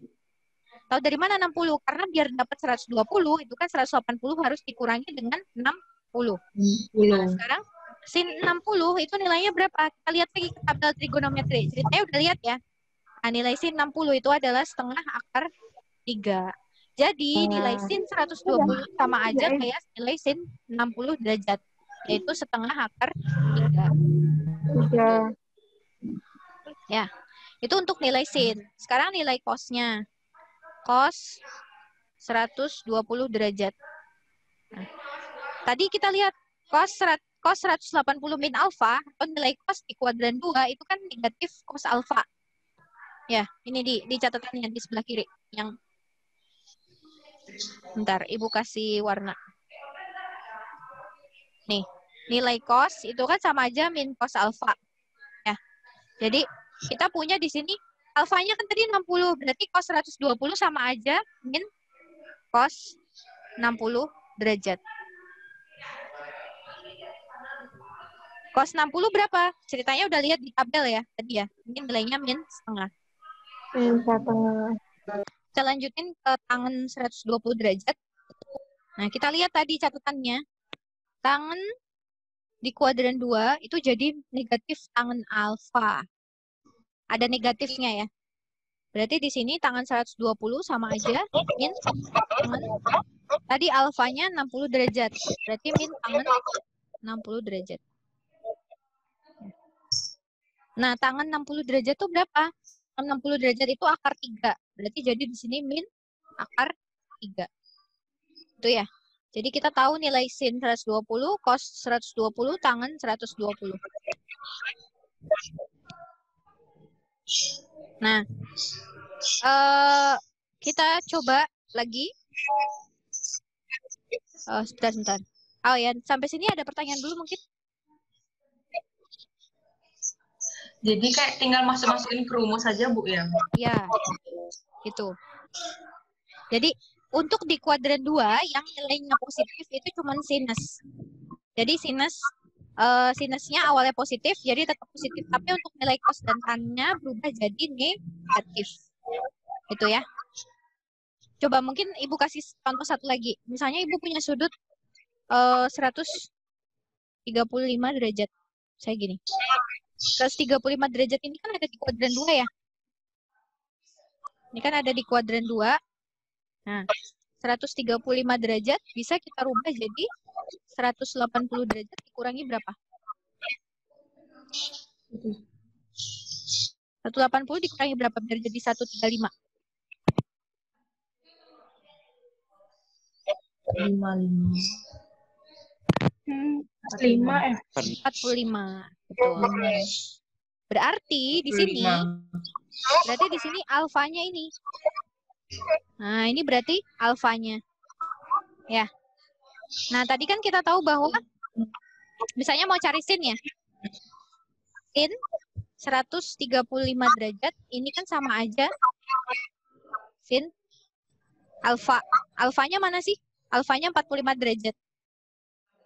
Tahu dari mana 60? Karena biar dapat 120 itu kan 180 harus dikurangi dengan 60. Nah, sekarang sin 60 itu nilainya berapa? Kita lihat lagi ke tabel trigonometri. Ceritanya udah lihat ya. Nah, nilai sin 60 itu adalah setengah akar 3. Jadi nilai sin 120 sama aja kayak nilai sin 60 derajat. Yaitu setengah akar 3. Ya, itu untuk nilai sin. Sekarang nilai cos-nya. Cos 120 derajat. Nah, tadi kita lihat cos 180 min alfa atau nilai cos di kuadran 2 itu kan negatif cos alfa. Ya, ini di catatannya di sebelah kiri yang bentar, Ibu kasih warna. Nih, nilai cos itu kan sama aja min cos alfa. Ya. Jadi kita punya di sini alfanya kan tadi 60, berarti cos 120 sama aja min cos 60 derajat. Cos 60 berapa? Ceritanya udah lihat di tabel ya tadi ya. Ini nilainya min setengah. Min setengah. Kita lanjutin ke tangan 120 derajat. Nah, kita lihat tadi catatannya. Tangan di kuadran 2 itu jadi negatif tangan alfa. Ada negatifnya ya. Berarti di sini tangan 120 sama aja min tangan. Tadi alfanya 60 derajat. Berarti min tangan 60 derajat. Nah, tangan 60 derajat itu berapa? 60 derajat itu akar 3. Berarti jadi di sini min akar 3. Itu ya. Jadi kita tahu nilai sin 120, cos 120, tangan 120. Nah, kita coba lagi. Sebentar. Oh ya, sampai sini ada pertanyaan dulu mungkin? Jadi kayak tinggal masukin ke rumus saja, Bu, ya? Ya, gitu. Jadi, untuk di kuadran 2, yang nilainya positif itu cuma sinus. Jadi, sinusnya awalnya positif, jadi tetap positif. Tapi untuk nilai cos dan tannya berubah jadi negatif. Itu ya. Coba mungkin Ibu kasih contoh satu lagi. Misalnya Ibu punya sudut 135 derajat. Saya gini. 135 derajat ini kan ada di kuadran 2 ya. Ini kan ada di kuadran 2. Nah, 135 derajat bisa kita rubah jadi 180 derajat dikurangi berapa? 180 dikurangi berapa biar jadi 135? 5 ya. 45. Betul. Berarti di sini alfanya ini. Nah, ini berarti alfanya. Ya. Nah, tadi kan kita tahu bahwa misalnya mau cari sin ya. Sin 135 derajat ini kan sama aja sin alfa. Alfanya mana sih? Alfanya 45 derajat.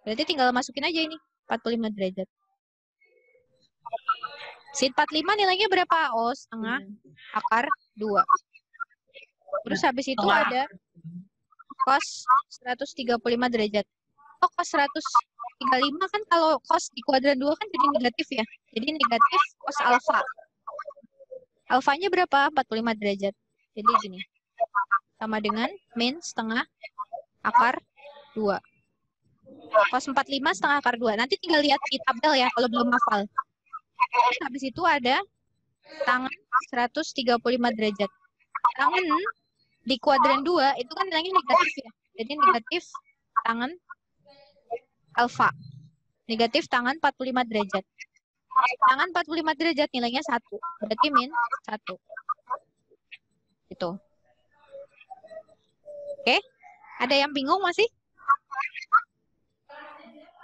Berarti tinggal masukin aja ini 45 derajat. Sin 45 nilainya berapa? Oh, setengah akar 2. Terus habis itu ada cos 135 derajat. Oh, cos 135 kan kalau cos di kuadran 2 kan jadi negatif ya. Jadi negatif cos alfa. Alfanya berapa? 45 derajat. Jadi gini. Sama dengan min setengah akar 2. Cos 45 setengah akar 2. Nanti tinggal lihat di tabel ya kalau belum hafal. Terus habis itu ada tangan 135 derajat. Tangan di kuadran 2 itu kan nilainya negatif ya. Jadi negatif tangan alfa. Negatif tangan 45 derajat. Tangan 45 derajat nilainya 1. Berarti min 1. Itu. Oke? Ada yang bingung masih?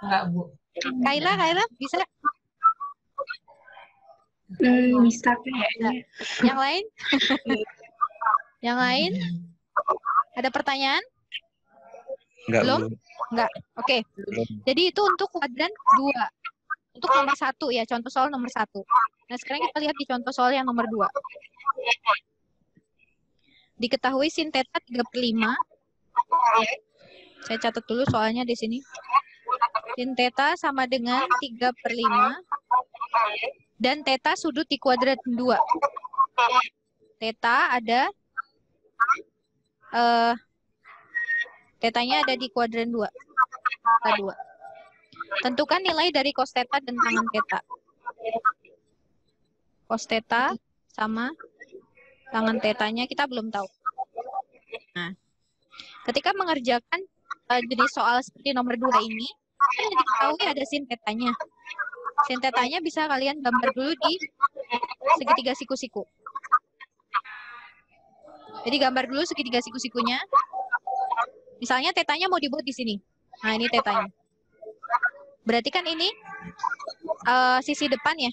Enggak, Bu. Kaila bisa? Bisa kayaknya. Yang lain? Yang lain? Ada pertanyaan? Enggak, Belum? Bu. Enggak. Oke. Jadi itu untuk kuadran 2. Untuk nomor 1 ya, contoh soal nomor 1. Nah, sekarang kita lihat di contoh soal yang nomor 2. Diketahui sin theta 3/5. Saya catat dulu soalnya di sini. Sin theta sama dengan 3/5. Dan theta sudut di kuadran 2. Theta ada tetanya ada di kuadran 2. Theta 2. Tentukan nilai dari cos theta dan tangan theta. Cos theta sama tangan tetanya kita belum tahu. Nah, ketika mengerjakan jenis soal seperti nomor 2 ini, kan yang diketahui ada sin tetanya. Sin tetanya bisa kalian gambar dulu di segitiga siku-siku. Jadi gambar dulu segitiga siku-sikunya. Misalnya tetanya mau dibuat di sini. Nah, ini tetanya. Berarti kan ini sisi depan ya.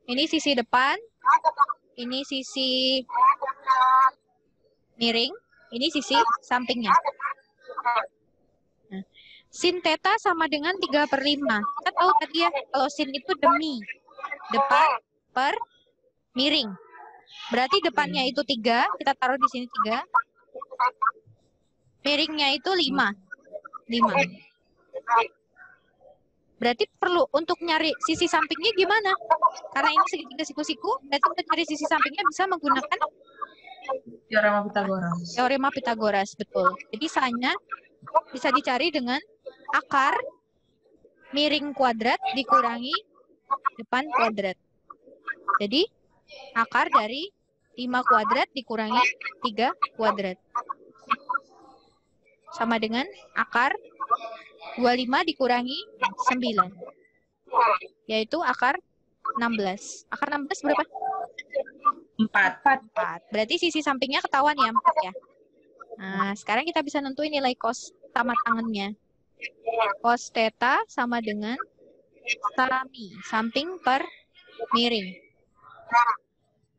Ini sisi depan. Ini sisi miring. Ini sisi sampingnya. Nah, sin theta sama dengan 3/5. Kita tahu tadi ya, kalau sin itu demi. Depan per miring. Berarti depannya itu 3. Kita taruh di sini 3. Miringnya itu 5. 5. Berarti perlu untuk nyari sisi sampingnya gimana? Karena ini segitiga siku-siku, berarti untuk cari sisi sampingnya bisa menggunakan Teorema Pitagoras. teorema Pitagoras, betul. Jadi sanya bisa dicari dengan akar miring kuadrat dikurangi depan kuadrat. Jadi akar dari 5 kuadrat dikurangi 3 kuadrat. Sama dengan akar 25 dikurangi 9. Yaitu akar 16. Akar 16 berapa? 4. Berarti sisi sampingnya ketahuan ya, 4 ya. Nah, sekarang kita bisa nentuin nilai cos sama tangannya. Cos theta sama dengan sami, samping per miring.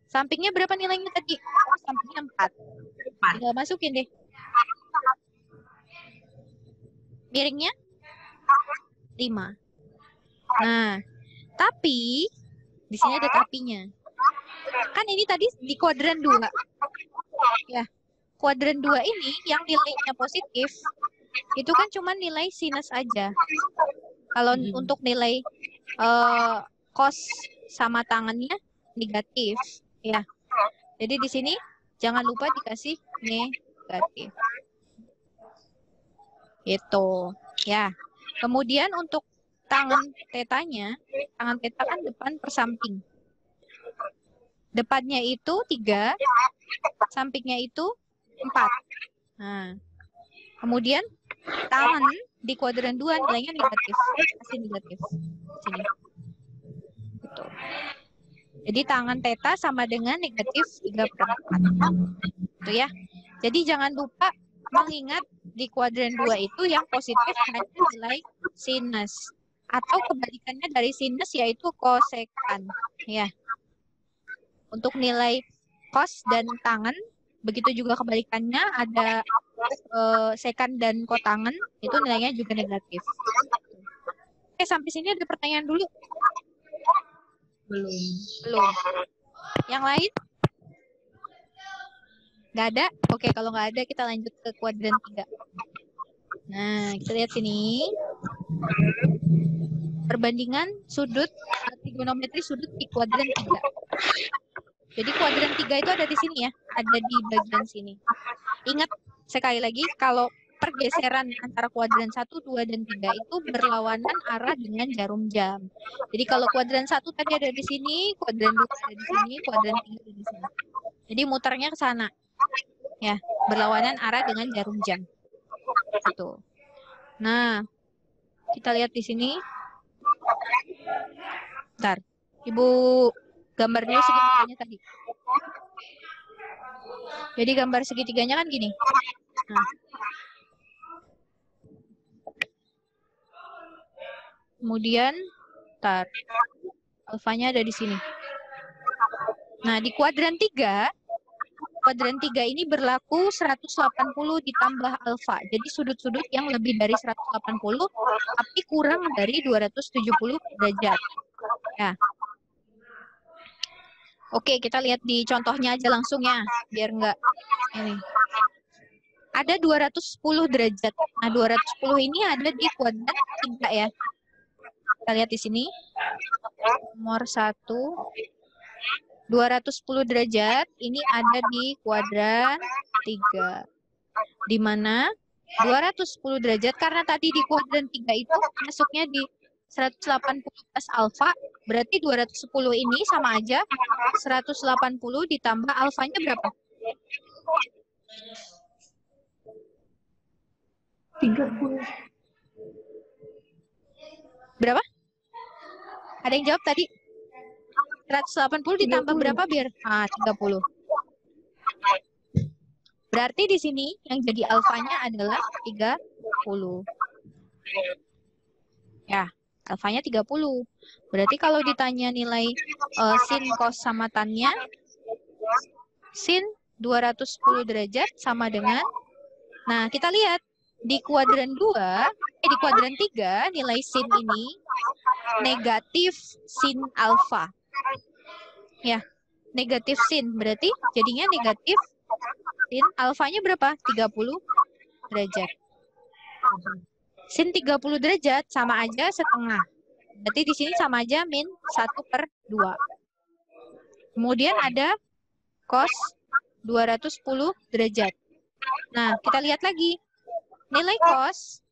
Sampingnya berapa nilainya tadi? Sampingnya 4. Tinggal masukin deh. Miringnya 5. Nah, tapi di sini ada tapinya. Kan ini tadi di kuadran 2. Ya. Kuadran 2 ini yang nilainya positif itu kan cuma nilai sinus aja. Kalau untuk nilai cos sama tangannya negatif, ya. Jadi di sini jangan lupa dikasih negatif. Itu, ya. Kemudian untuk tangan tetanya, tangan teta kan depan per samping. Depannya itu 3, sampingnya itu 4. Nah, kemudian tangan di kuadran 2 nilainya negatif. Kasih negatif. Sini. Gitu. Jadi tangan teta sama dengan negatif 3/4. Itu ya. Jadi jangan lupa mengingat di kuadran 2 itu yang positif hanya nilai sinus. Atau kebalikannya dari sinus yaitu kosekan. Ya. Untuk nilai cos dan tangan, begitu juga kebalikannya ada sekan dan kotangan, itu nilainya juga negatif. Oke, sampai sini ada pertanyaan dulu? Belum. Yang lain? Nggak ada? Oke, kalau nggak ada kita lanjut ke kuadran 3. Nah, kita lihat sini. Perbandingan sudut trigonometri sudut di kuadran 3. Jadi kuadran 3 itu ada di sini ya, ada di bagian sini. Ingat sekali lagi, kalau pergeseran antara kuadran 1, 2, dan 3 itu berlawanan arah dengan jarum jam. Jadi kalau kuadran 1 tadi ada di sini, kuadran 2 ada di sini, kuadran 3 ada di sini. Jadi muternya ke sana. Ya, berlawanan arah dengan jarum jam. Gitu. Nah, kita lihat di sini. Bentar, Ibu gambar dulu segitiganya tadi. Jadi gambar segitiganya kan gini. Nah. Kemudian, alfanya ada di sini. Nah, di kuadran 3 ini berlaku 180 ditambah alfa. Jadi sudut-sudut yang lebih dari 180, tapi kurang dari 270 derajat. Ya. Oke, kita lihat di contohnya aja langsung ya, biar nggak ini. Ada 210 derajat. Nah, 210 ini ada di kuadran 3 ya. Kita lihat di sini. Nomor 1. 210 derajat ini ada di kuadran 3. Di mana 210 derajat, karena tadi di kuadran 3 itu masuknya di 180 plus alfa, berarti 210 ini sama aja 180 ditambah alfanya berapa? 30. Berapa? Ada yang jawab tadi? 180 ditambah berapa biar? 30. Berarti di sini yang jadi alfanya adalah 30. Ya, alfanya 30. Berarti kalau ditanya nilai sin, cos, sama tannya, sin 210 derajat sama dengan, nah kita lihat di kuadran 2, di kuadran 3 nilai sin ini negatif sin alfa. Ya, negatif sin, berarti jadinya negatif sin alfanya berapa? 30 derajat. Sin 30 derajat sama aja setengah. Berarti di sini sama aja min 1/2. Kemudian ada cos 210 derajat. Nah, kita lihat lagi. Nilai cos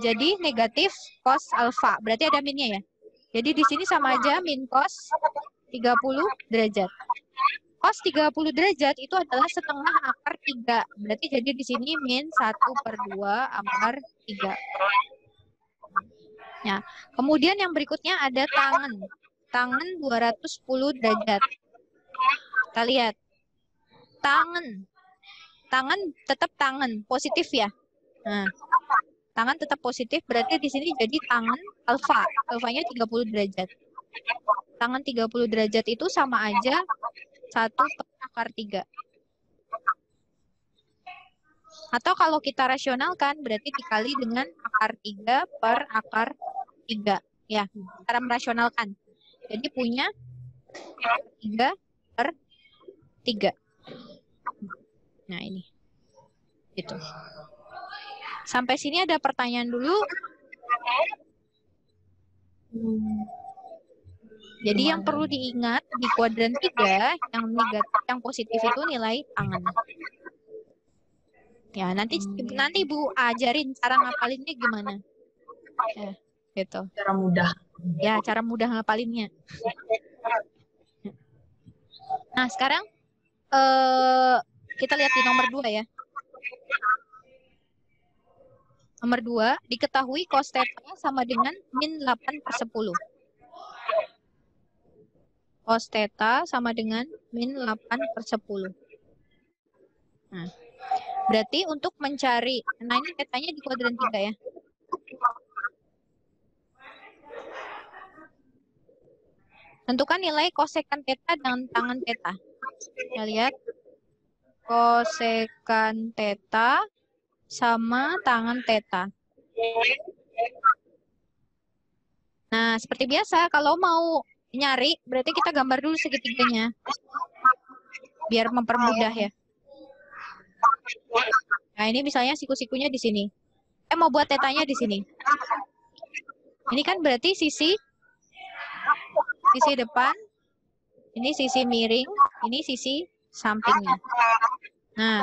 jadi negatif cos alfa. Berarti ada minnya ya. Jadi di sini sama aja min cos 30 derajat. Cos 30 derajat itu adalah setengah akar 3. Berarti jadi di sini min 1/2 akar 3. Nah, kemudian yang berikutnya ada tangen. Tangen 210 derajat. Kita lihat. Tangen. Tangen tetap tangen, positif ya. Nah, tangan tetap positif, berarti di sini jadi tangan alfa. Alfanya 30 derajat. Tangan 30 derajat itu sama aja 1/3. Atau kalau kita rasionalkan, berarti dikali dengan akar 3/3. Ya, cara merasionalkan. Jadi punya 3/3. Nah, ini. Gitu. Sampai sini ada pertanyaan dulu. Jadi yang perlu diingat di kuadran 3 yang negatif, yang positif itu nilai tangan. Ya, nanti Bu ajarin cara ngapalinnya gimana. Ya, gitu. Cara mudah. Ya, cara mudah ngapalinnya. Nah, sekarang kita lihat di nomor 2 ya. Nomor 2, diketahui cos theta sama dengan min 8/10. Cos theta sama dengan min 8/10. Nah, berarti untuk mencari, nah ini tetanya di kuadran 3 ya. Tentukan nilai kosekan theta dengan tangan theta. Kita lihat. Kosekan theta sama tangan theta. Nah, seperti biasa, kalau mau nyari, berarti kita gambar dulu segitiganya. Biar mempermudah ya. Nah, ini misalnya siku-sikunya di sini. Mau buat tetanya di sini. Ini kan berarti sisi depan, ini sisi miring, ini sisi sampingnya. Nah,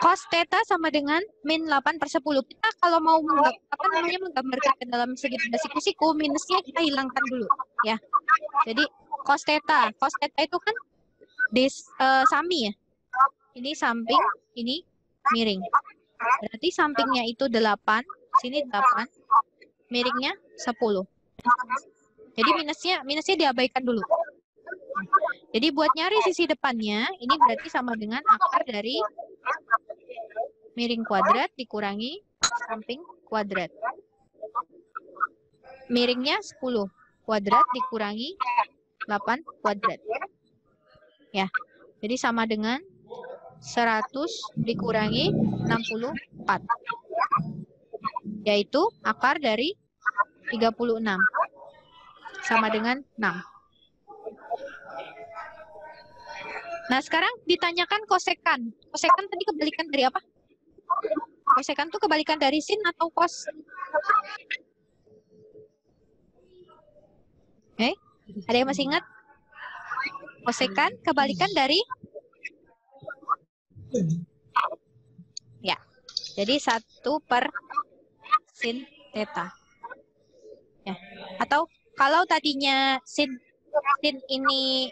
cos theta sama dengan min 8/10. Kita kalau mau menggambarkan ke dalam segitiga siku-siku, minusnya kita hilangkan dulu ya. Jadi cos theta itu kan sami ya. Ini samping, ini miring. Berarti sampingnya itu 8, sini 8, miringnya 10. Jadi minusnya diabaikan dulu. Jadi buat nyari sisi depannya, ini berarti sama dengan akar dari miring kuadrat dikurangi samping kuadrat. miringnya 10 kuadrat dikurangi 8 kuadrat. Ya, jadi sama dengan 100 dikurangi 64. Yaitu akar dari 36. Sama dengan 6. Nah, sekarang ditanyakan kosekan. Kosekan tadi kebalikan dari apa? Kosekan itu kebalikan dari sin atau kos? Ada yang masih ingat? Kosekan kebalikan dari? Ya, jadi 1 per sin theta. Ya. Atau kalau tadinya sin ini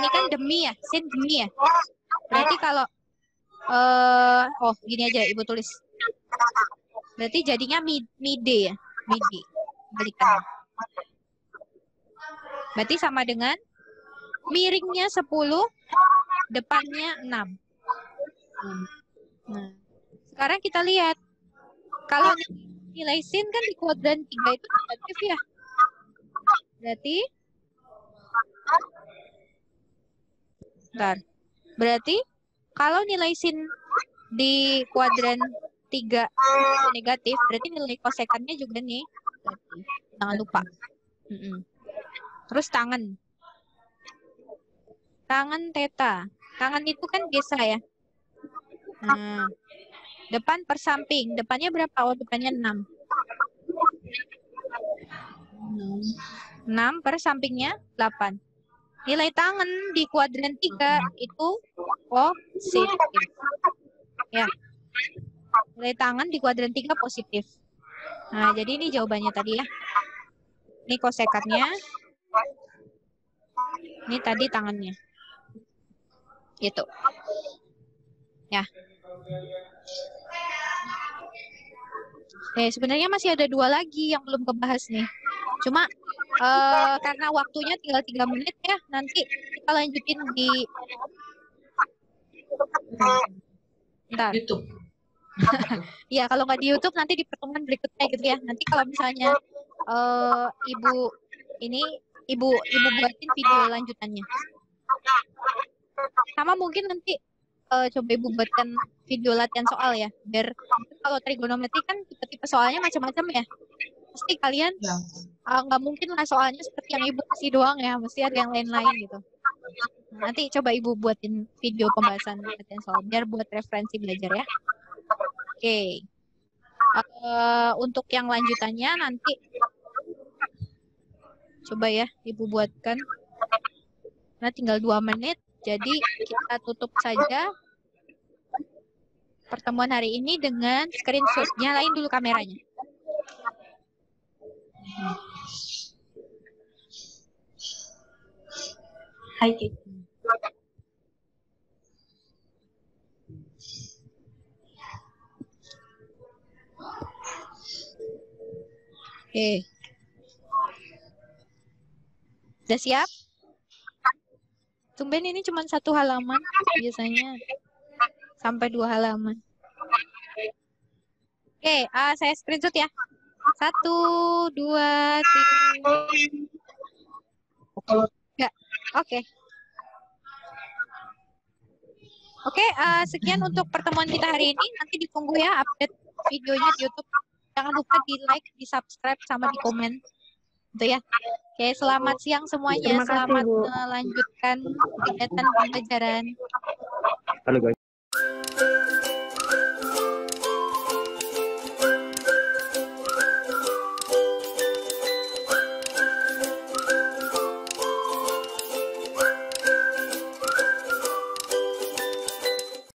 kan demi ya, sin demi ya. Berarti kalau gini aja Ibu tulis. Berarti jadinya mide ya, mide balikannya. Berarti sama dengan miringnya 10, depannya 6. Nah, sekarang kita lihat kalau nilai sin kan di kuadran 3 itu negatif ya. Berarti kalau nilai sin di kuadran 3 negatif, berarti nilai kosekannya juga nih. Jangan lupa. Terus tangan theta. Tangan itu kan gesah ya. Nah, depan per samping. Depannya berapa? Oh, depannya 6. 6 per sampingnya 8. Nilai tangan di kuadran 3 itu positif. Ya. Nilai tangan di kuadran 3 positif. Nah, jadi ini jawabannya tadi ya. Ini kosekannya. Ini tadi tangannya. Gitu. Ya. Sebenarnya masih ada 2 lagi yang belum kebahas nih. Cuma karena waktunya tinggal 3 menit ya, nanti kita lanjutin di YouTube. Ya, kalau nggak di YouTube nanti di pertemuan berikutnya gitu ya. Nanti kalau misalnya ibu buatin video lanjutannya. Sama mungkin nanti coba ibu buatkan video latihan soal ya, biar kalau trigonometri kan tipe-tipe soalnya macam-macam ya. Pasti kalian nggak mungkin lah soalnya seperti yang ibu kasih doang ya, mesti ada yang lain-lain gitu. Nanti coba ibu buatin video pembahasan latihan soal biar buat referensi belajar ya. Oke. Untuk yang lanjutannya nanti coba ya ibu buatkan. Nah, tinggal 2 menit. Jadi kita tutup saja pertemuan hari ini dengan screenshot. Nyalain dulu kameranya. Hai Kiki. Oke. Udah siap? Tumben ini cuma 1 halaman, biasanya sampai 2 halaman. Oke, saya screenshot ya. 1, 2, 3. Oke. Oke, sekian untuk pertemuan kita hari ini. Nanti ditunggu ya update videonya di YouTube. Jangan lupa di like, di subscribe, sama di komen. Gitu ya. Oke, selamat siang semuanya. Terima kasih, Selamat Bu. melanjutkan kegiatan pembelajaran. Halo guys.